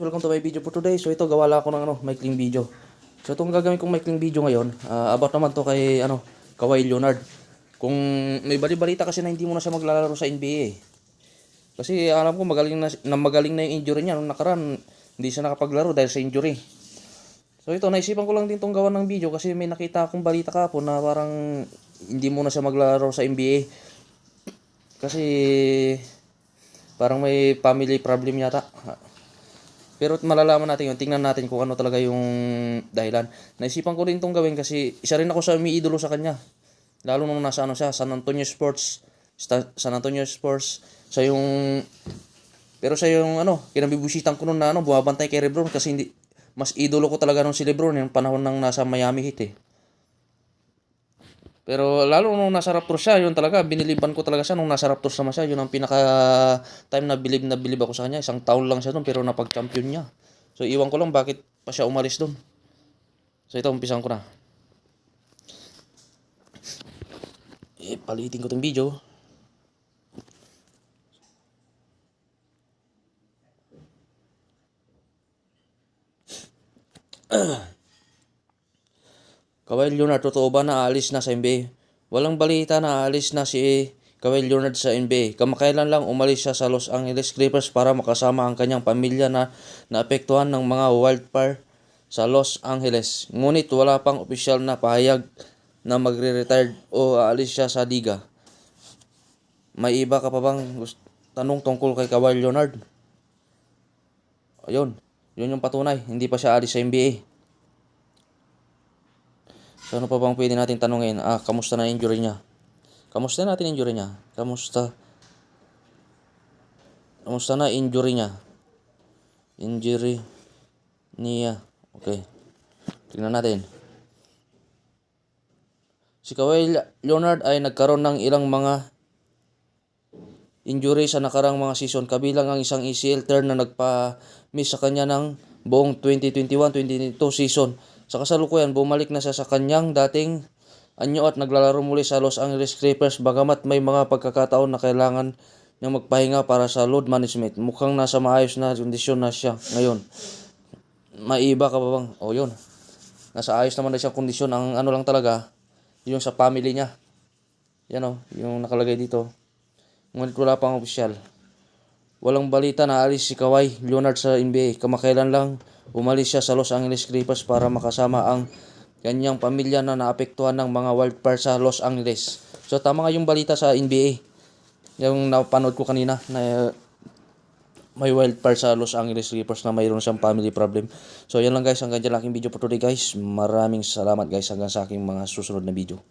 welcome to my video for today. So ito, gawa lang ako ng maikling video. So itong gagawin kong maikling video ngayon, about naman to kay Kawhi Leonard. Kung may bali-balita kasi na hindi mo na siya maglalaro sa NBA. Kasi alam ko magaling na yung injury niya nung nakaraan, hindi siya nakapaglaro dahil sa injury. So ito, naisipan ko lang din tong gawa ng video kasi may nakita akong balita kahapon na parang hindi mo na siya maglalaro sa NBA. Kasi parang may family problem yata. Pero malalaman natin yun, tingnan natin kung ano talaga yung dahilan. Naisipan ko rin itong gawin kasi isa rin ako sa umiidolo sa kanya. Lalo nung nasa San Antonio Spurs. Siya yung kinabibusitan ko nun na bumabantay kay LeBron kasi mas idolo ko talaga nung si LeBron yung panahon nang nasa Miami Heat eh. Pero lalo nung nasa Raptors siya, yun talaga, biniliban ko talaga siya nung nasa Raptors naman siya. Yun ang pinaka time na bilib ako sa kanya. Isang taon lang siya doon pero napag-champion niya. So iwan ko lang bakit pa siya umalis doon. So ito, umpisan ko na. Palitin ko itong video. Kawhi Leonard, totoo ba na aalis na sa NBA? Walang balita na aalis na si Kawhi Leonard sa NBA. Kamakailan lang umalis siya sa Los Angeles Clippers para makasama ang kanyang pamilya na naapektuhan ng mga wildfire sa Los Angeles. Ngunit wala pang opisyal na pahayag na magre-retire o aalis siya sa liga. May iba ka pa bang tanong tungkol kay Kawhi Leonard? Ayun, yun yung patunay. Hindi pa siya aalis sa NBA. So ano pa bang pwede natin tanungin? Kamusta na injury niya? Kamusta na injury niya? Injury niya. Okay. Tingnan natin. Si Kawhi Leonard ay nagkaroon ng ilang mga injury sa nakarang mga season, kabilang ang isang ACL tear na nagpa-miss sa kanya ng buong 2021-2022 season. Sa kasalukuyan, bumalik na siya sa kanyang dating anyo at naglalaro muli sa Los Angeles Clippers, bagamat may mga pagkakataon na kailangan niyang magpahinga para sa load management. Mukhang nasa maayos na kondisyon na siya ngayon. Maiba ka pa bang? Yun. Nasa ayos naman na siyang kondisyon. Ang ano lang talaga, yung sa family niya. Yan yung nakalagay dito. Ngunit wala pang opisyal. Walang balita na alis si Kawhi Leonard sa NBA. Kamakailan lang umalis siya sa Los Angeles Clippers para makasama ang kanyang pamilya na naapektuhan ng mga wildfire sa Los Angeles. So tama nga yung balita sa NBA. Yung napanood ko kanina na may wildfire sa Los Angeles Clippers na mayroon siyang family problem. So yan lang guys, hanggang dyan lang aking video for today guys. Maraming salamat guys, hanggang sa aking mga susunod na video.